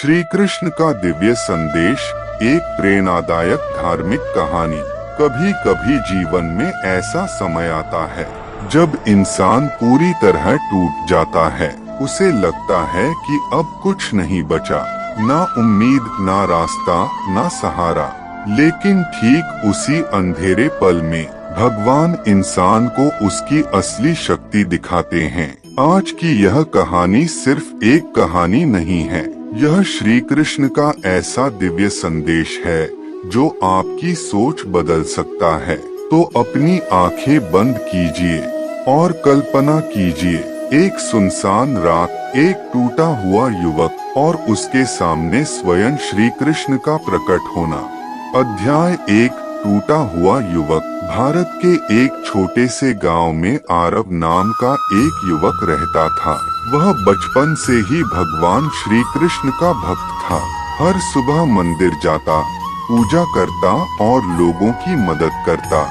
श्री कृष्ण का दिव्य संदेश, एक प्रेरणादायक धार्मिक कहानी। कभी कभी जीवन में ऐसा समय आता है जब इंसान पूरी तरह टूट जाता है। उसे लगता है कि अब कुछ नहीं बचा, ना उम्मीद, ना रास्ता, ना सहारा। लेकिन ठीक उसी अंधेरे पल में भगवान इंसान को उसकी असली शक्ति दिखाते हैं। आज की यह कहानी सिर्फ एक कहानी नहीं है, यह श्री कृष्ण का ऐसा दिव्य संदेश है जो आपकी सोच बदल सकता है। तो अपनी आंखें बंद कीजिए और कल्पना कीजिए, एक सुनसान रात, एक टूटा हुआ युवक और उसके सामने स्वयं श्री कृष्ण का प्रकट होना। अध्याय 1, टूटा हुआ युवक। भारत के एक छोटे से गांव में आरव नाम का एक युवक रहता था। वह बचपन से ही भगवान श्री कृष्ण का भक्त था। हर सुबह मंदिर जाता, पूजा करता और लोगों की मदद करता।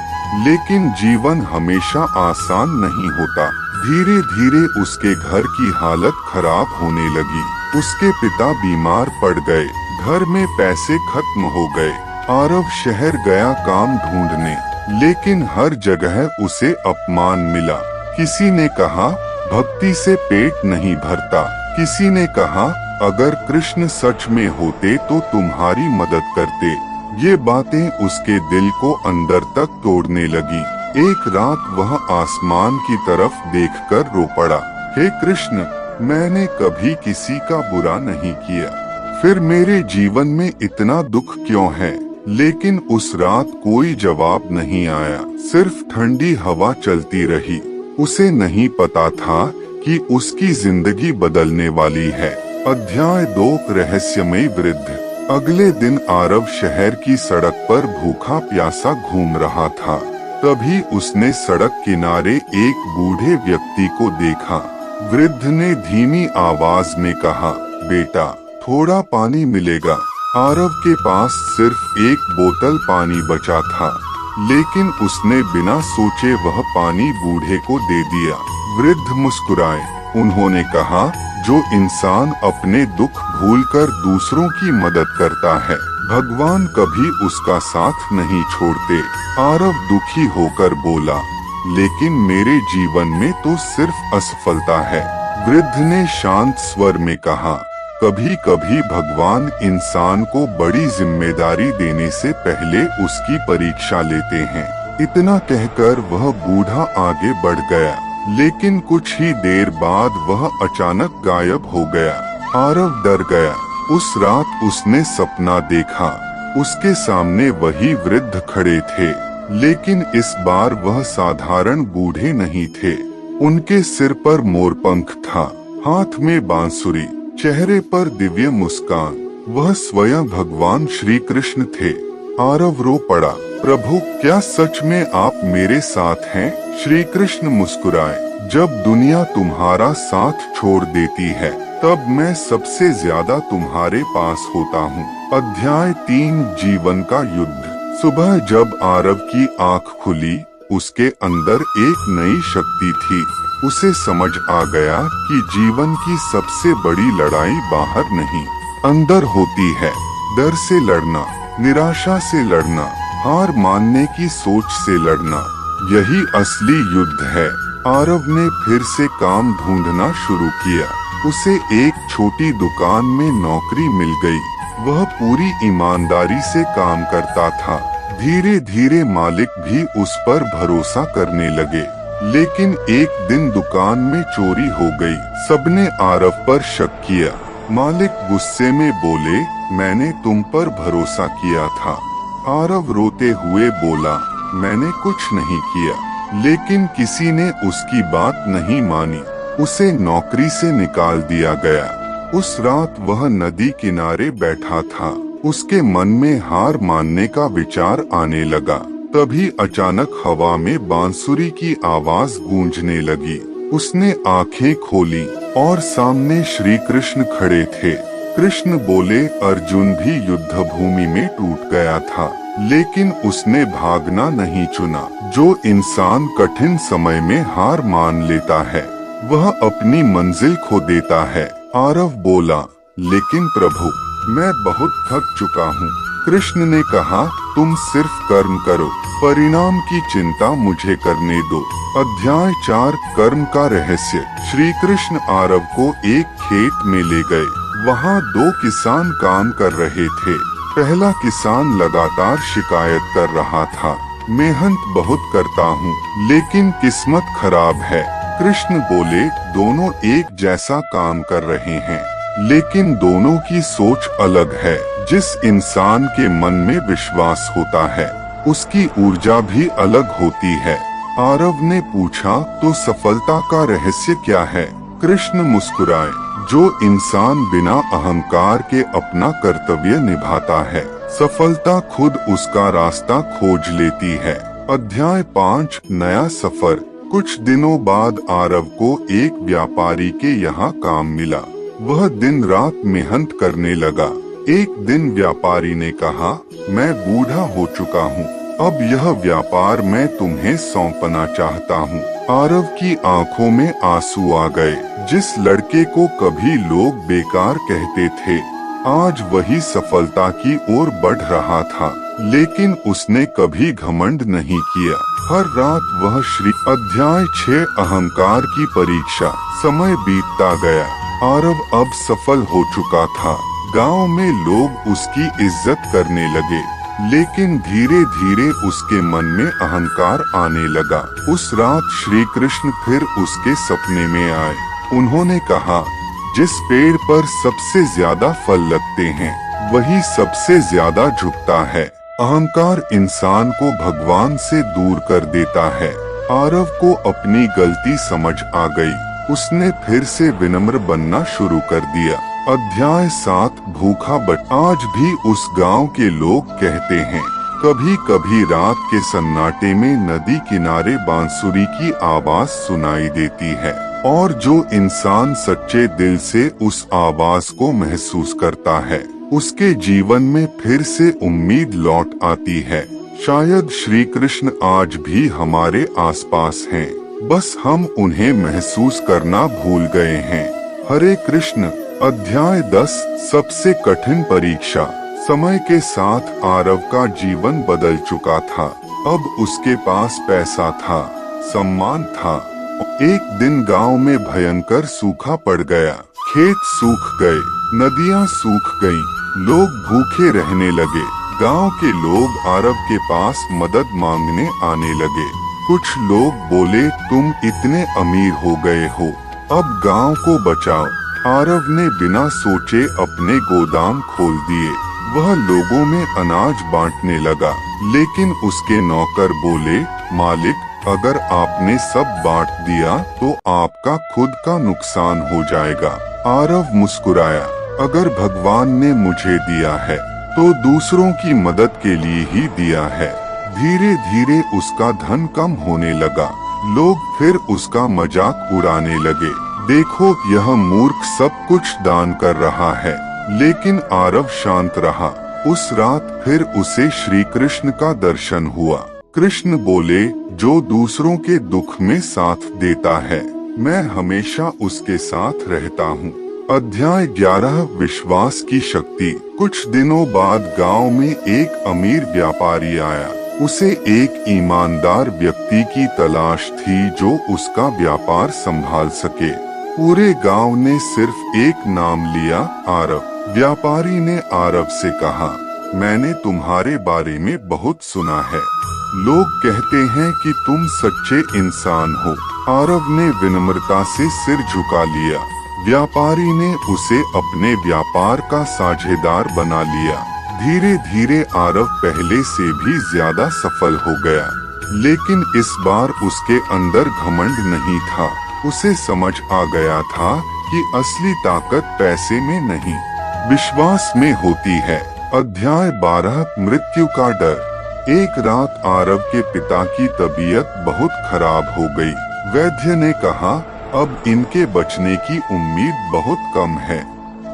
लेकिन जीवन हमेशा आसान नहीं होता। धीरे धीरे उसके घर की हालत खराब होने लगी। उसके पिता बीमार पड़ गए, घर में पैसे खत्म हो गए। आरव शहर गया काम ढूंढने, लेकिन हर जगह उसे अपमान मिला। किसी ने कहा भक्ति से पेट नहीं भरता, किसी ने कहा अगर कृष्ण सच में होते तो तुम्हारी मदद करते। ये बातें उसके दिल को अंदर तक तोड़ने लगी। एक रात वह आसमान की तरफ देखकर रो पड़ा, हे कृष्ण, मैंने कभी किसी का बुरा नहीं किया, फिर मेरे जीवन में इतना दुख क्यों है? लेकिन उस रात कोई जवाब नहीं आया, सिर्फ ठंडी हवा चलती रही। उसे नहीं पता था कि उसकी जिंदगी बदलने वाली है। अध्याय 2, रहस्यमय वृद्ध। अगले दिन आरव शहर की सड़क पर भूखा प्यासा घूम रहा था। तभी उसने सड़क किनारे एक बूढ़े व्यक्ति को देखा। वृद्ध ने धीमी आवाज में कहा, बेटा, थोड़ा पानी मिलेगा? आरव के पास सिर्फ एक बोतल पानी बचा था, लेकिन उसने बिना सोचे वह पानी बूढ़े को दे दिया। वृद्ध मुस्कुराए। उन्होंने कहा, जो इंसान अपने दुख भूलकर दूसरों की मदद करता है, भगवान कभी उसका साथ नहीं छोड़ते। आरव दुखी होकर बोला, लेकिन मेरे जीवन में तो सिर्फ असफलता है। वृद्ध ने शांत स्वर में कहा, कभी कभी भगवान इंसान को बड़ी जिम्मेदारी देने से पहले उसकी परीक्षा लेते हैं। इतना कहकर वह बूढ़ा आगे बढ़ गया, लेकिन कुछ ही देर बाद वह अचानक गायब हो गया। आरव डर गया। उस रात उसने सपना देखा। उसके सामने वही वृद्ध खड़े थे, लेकिन इस बार वह साधारण बूढ़े नहीं थे। उनके सिर पर मोरपंख था, हाथ में बांसुरी, चेहरे पर दिव्य मुस्कान। वह स्वयं भगवान श्री कृष्ण थे। आरव रो पड़ा, प्रभु, क्या सच में आप मेरे साथ हैं? श्री कृष्ण मुस्कुराए, जब दुनिया तुम्हारा साथ छोड़ देती है, तब मैं सबसे ज्यादा तुम्हारे पास होता हूँ। अध्याय 3, जीवन का युद्ध। सुबह जब आरव की आँख खुली, उसके अंदर एक नई शक्ति थी। उसे समझ आ गया कि जीवन की सबसे बड़ी लड़ाई बाहर नहीं, अंदर होती है। डर से लड़ना, निराशा से लड़ना, हार मानने की सोच से लड़ना, यही असली युद्ध है। आरव ने फिर से काम ढूंढना शुरू किया। उसे एक छोटी दुकान में नौकरी मिल गई। वह पूरी ईमानदारी से काम करता था। धीरे धीरे मालिक भी उस पर भरोसा करने लगे। लेकिन एक दिन दुकान में चोरी हो गई। सबने आरव पर शक किया। मालिक गुस्से में बोले, मैंने तुम पर भरोसा किया था। आरव रोते हुए बोला, मैंने कुछ नहीं किया। लेकिन किसी ने उसकी बात नहीं मानी। उसे नौकरी से निकाल दिया गया। उस रात वह नदी किनारे बैठा था। उसके मन में हार मानने का विचार आने लगा। तभी अचानक हवा में बांसुरी की आवाज गूंजने लगी। उसने आंखें खोली और सामने श्री कृष्ण खड़े थे। कृष्ण बोले, अर्जुन भी युद्ध भूमि में टूट गया था, लेकिन उसने भागना नहीं चुना। जो इंसान कठिन समय में हार मान लेता है, वह अपनी मंजिल खो देता है। आरव बोला, लेकिन प्रभु, मैं बहुत थक चुका हूँ। कृष्ण ने कहा, तुम सिर्फ कर्म करो, परिणाम की चिंता मुझे करने दो। अध्याय 4 कर्म का रहस्य। श्री कृष्ण आरव को एक खेत में ले गए। वहाँ 2 किसान काम कर रहे थे। पहला किसान लगातार शिकायत कर रहा था, मेहनत बहुत करता हूँ, लेकिन किस्मत खराब है। कृष्ण बोले, दोनों एक जैसा काम कर रहे हैं, लेकिन दोनों की सोच अलग है। जिस इंसान के मन में विश्वास होता है, उसकी ऊर्जा भी अलग होती है। आरव ने पूछा, तो सफलता का रहस्य क्या है? कृष्ण मुस्कुराए, जो इंसान बिना अहंकार के अपना कर्तव्य निभाता है, सफलता खुद उसका रास्ता खोज लेती है। अध्याय 5 नया सफर। कुछ दिनों बाद आरव को एक व्यापारी के यहाँ काम मिला। वह दिन रात मेहनत करने लगा। एक दिन व्यापारी ने कहा, मैं बूढ़ा हो चुका हूँ, अब यह व्यापार मैं तुम्हें सौंपना चाहता हूँ। आरव की आंखों में आंसू आ गए। जिस लड़के को कभी लोग बेकार कहते थे, आज वही सफलता की ओर बढ़ रहा था, लेकिन उसने कभी घमंड नहीं किया। हर रात वह अध्याय 6 अहंकार की परीक्षा। समय बीतता गया। आरव अब सफल हो चुका था। गांव में लोग उसकी इज्जत करने लगे, लेकिन धीरे धीरे उसके मन में अहंकार आने लगा। उस रात श्री कृष्ण फिर उसके सपने में आए। उन्होंने कहा, जिस पेड़ पर सबसे ज्यादा फल लगते हैं, वही सबसे ज्यादा झुकता है। अहंकार इंसान को भगवान से दूर कर देता है। आरव को अपनी गलती समझ आ गई। उसने फिर से विनम्र बनना शुरू कर दिया। अध्याय 7 भूखा बट। आज भी उस गांव के लोग कहते हैं, कभी कभी रात के सन्नाटे में नदी किनारे बांसुरी की आवाज सुनाई देती है, और जो इंसान सच्चे दिल से उस आवाज को महसूस करता है, उसके जीवन में फिर से उम्मीद लौट आती है। शायद श्री कृष्ण आज भी हमारे आसपास हैं, बस हम उन्हें महसूस करना भूल गए हैं। हरे कृष्ण। अध्याय 10 सबसे कठिन परीक्षा। समय के साथ आरव का जीवन बदल चुका था। अब उसके पास पैसा था, सम्मान था। एक दिन गांव में भयंकर सूखा पड़ गया। खेत सूख गए, नदियां सूख गईं, लोग भूखे रहने लगे। गांव के लोग आरव के पास मदद मांगने आने लगे। कुछ लोग बोले, तुम इतने अमीर हो गए हो, अब गांव को बचाओ। आरव ने बिना सोचे अपने गोदाम खोल दिए। वह लोगों में अनाज बांटने लगा, लेकिन उसके नौकर बोले, मालिक, अगर आपने सब बांट दिया तो आपका खुद का नुकसान हो जाएगा। आरव मुस्कुराया, अगर भगवान ने मुझे दिया है तो दूसरों की मदद के लिए ही दिया है। धीरे धीरे उसका धन कम होने लगा। लोग फिर उसका मजाक उड़ाने लगे। देखो, यह मूर्ख सब कुछ दान कर रहा है। लेकिन आरव शांत रहा। उस रात फिर उसे श्री कृष्ण का दर्शन हुआ। कृष्ण बोले, जो दूसरों के दुख में साथ देता है, मैं हमेशा उसके साथ रहता हूँ। अध्याय 11 विश्वास की शक्ति। कुछ दिनों बाद गांव में एक अमीर व्यापारी आया। उसे एक ईमानदार व्यक्ति की तलाश थी जो उसका व्यापार संभाल सके। पूरे गांव ने सिर्फ एक नाम लिया, आरव। व्यापारी ने आरव से कहा, मैंने तुम्हारे बारे में बहुत सुना है। लोग कहते हैं कि तुम सच्चे इंसान हो। आरव ने विनम्रता से सिर झुका लिया। व्यापारी ने उसे अपने व्यापार का साझेदार बना लिया। धीरे धीरे आरव पहले से भी ज्यादा सफल हो गया, लेकिन इस बार उसके अंदर घमंड नहीं था। उसे समझ आ गया था कि असली ताकत पैसे में नहीं, विश्वास में होती है। अध्याय 12 मृत्यु का डर। एक रात आरव के पिता की तबीयत बहुत खराब हो गई। वैद्य ने कहा, अब इनके बचने की उम्मीद बहुत कम है।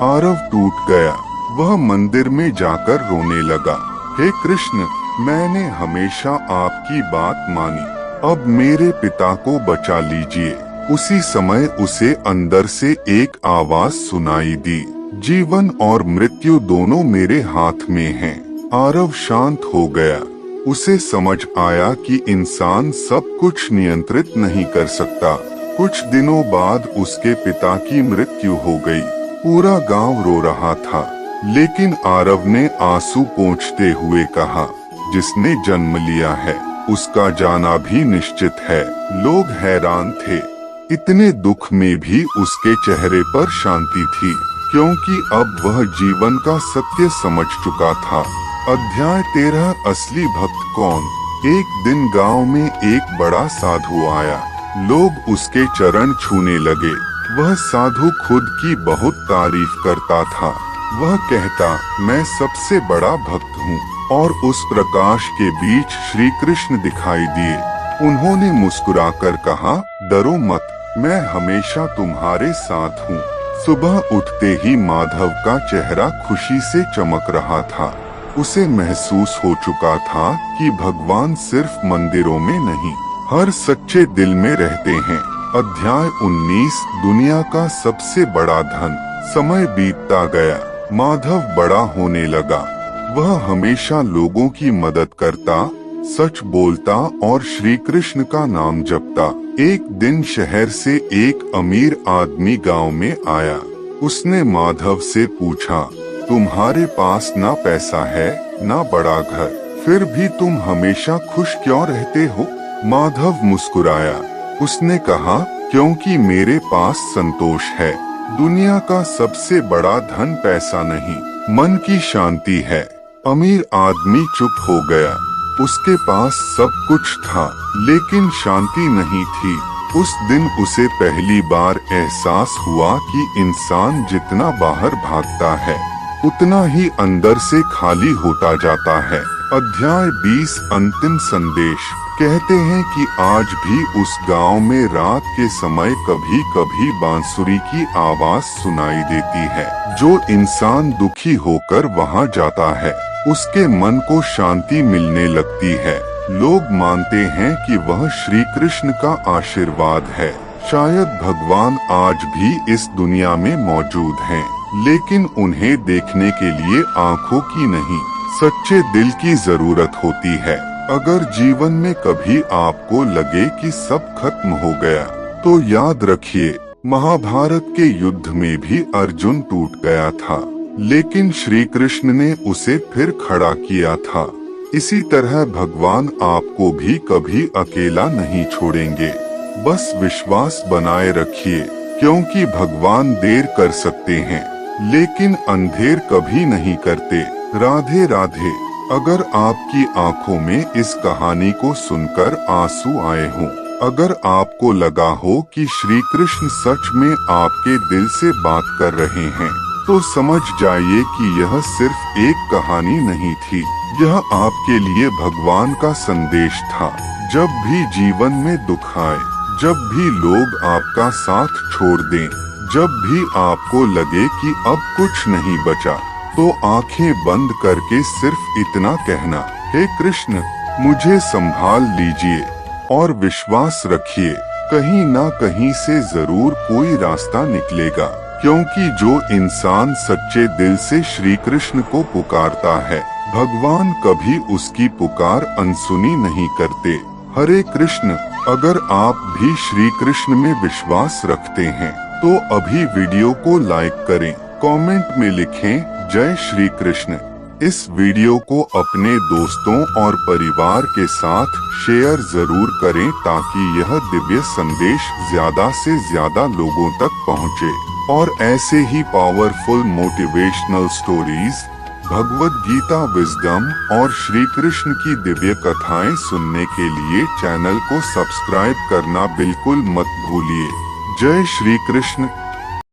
आरव टूट गया। वह मंदिर में जाकर रोने लगा। हे कृष्ण, मैंने हमेशा आपकी बात मानी, अब मेरे पिता को बचा लीजिए। उसी समय उसे अंदर से एक आवाज सुनाई दी, जीवन और मृत्यु दोनों मेरे हाथ में हैं। आरव शांत हो गया। उसे समझ आया कि इंसान सब कुछ नियंत्रित नहीं कर सकता। कुछ दिनों बाद उसके पिता की मृत्यु हो गई। पूरा गांव रो रहा था, लेकिन आरव ने आंसू पोंछते हुए कहा, जिसने जन्म लिया है उसका जाना भी निश्चित है। लोग हैरान थे। इतने दुख में भी उसके चेहरे पर शांति थी, क्योंकि अब वह जीवन का सत्य समझ चुका था। अध्याय 13 असली भक्त कौन। एक दिन गांव में एक बड़ा साधु आया। लोग उसके चरण छूने लगे। वह साधु खुद की बहुत तारीफ करता था। वह कहता, मैं सबसे बड़ा भक्त हूँ। और उस प्रकाश के बीच श्री कृष्ण दिखाई दिए। उन्होंने मुस्कुराकर कहा, डरो मत, मैं हमेशा तुम्हारे साथ हूँ। सुबह उठते ही माधव का चेहरा खुशी से चमक रहा था। उसे महसूस हो चुका था कि भगवान सिर्फ मंदिरों में नहीं, हर सच्चे दिल में रहते हैं। अध्याय 19 दुनिया का सबसे बड़ा धन। समय बीतता गया। माधव बड़ा होने लगा। वह हमेशा लोगों की मदद करता, सच बोलता और श्री कृष्ण का नाम जपता। एक दिन शहर से एक अमीर आदमी गांव में आया। उसने माधव से पूछा, तुम्हारे पास ना पैसा है ना बड़ा घर, फिर भी तुम हमेशा खुश क्यों रहते हो? माधव मुस्कुराया। उसने कहा, क्योंकि मेरे पास संतोष है। दुनिया का सबसे बड़ा धन पैसा नहीं, मन की शांति है। अमीर आदमी चुप हो गया। उसके पास सब कुछ था, लेकिन शांति नहीं थी। उस दिन उसे पहली बार एहसास हुआ कि इंसान जितना बाहर भागता है, उतना ही अंदर से खाली होता जाता है। अध्याय 20 अंतिम संदेश। कहते हैं कि आज भी उस गांव में रात के समय कभी कभी बांसुरी की आवाज सुनाई देती है। जो इंसान दुखी होकर वहां जाता है, उसके मन को शांति मिलने लगती है। लोग मानते हैं कि वह श्री कृष्ण का आशीर्वाद है। शायद भगवान आज भी इस दुनिया में मौजूद हैं, लेकिन उन्हें देखने के लिए आँखों की नहीं, सच्चे दिल की जरूरत होती है। अगर जीवन में कभी आपको लगे कि सब खत्म हो गया, तो याद रखिए, महाभारत के युद्ध में भी अर्जुन टूट गया था, लेकिन श्री कृष्ण ने उसे फिर खड़ा किया था। इसी तरह भगवान आपको भी कभी अकेला नहीं छोड़ेंगे। बस विश्वास बनाए रखिए, क्योंकि भगवान देर कर सकते हैं, लेकिन अंधेर कभी नहीं करते। राधे राधे। अगर आपकी आंखों में इस कहानी को सुनकर आंसू आए हों, अगर आपको लगा हो कि श्री कृष्ण सच में आपके दिल से बात कर रहे हैं, तो समझ जाइए कि यह सिर्फ एक कहानी नहीं थी, यह आपके लिए भगवान का संदेश था। जब भी जीवन में दुख आए, जब भी लोग आपका साथ छोड़ दें, जब भी आपको लगे कि अब कुछ नहीं बचा, तो आंखें बंद करके सिर्फ इतना कहना, हे कृष्ण, मुझे संभाल लीजिए, और विश्वास रखिए, कहीं ना कहीं से जरूर कोई रास्ता निकलेगा। क्योंकि जो इंसान सच्चे दिल से श्री कृष्ण को पुकारता है, भगवान कभी उसकी पुकार अनसुनी नहीं करते। हरे कृष्ण। अगर आप भी श्री कृष्ण में विश्वास रखते हैं, तो अभी वीडियो को लाइक करें, कमेंट में लिखें जय श्री कृष्ण। इस वीडियो को अपने दोस्तों और परिवार के साथ शेयर जरूर करें, ताकि यह दिव्य संदेश ज्यादा से ज्यादा लोगों तक पहुंचे। और ऐसे ही powerful motivational stories, Bhagavad Gita, wisdom और श्री कृष्ण की दिव्य कथाएं सुनने के लिए चैनल को सब्सक्राइब करना बिल्कुल मत भूलिए। जय श्री कृष्ण।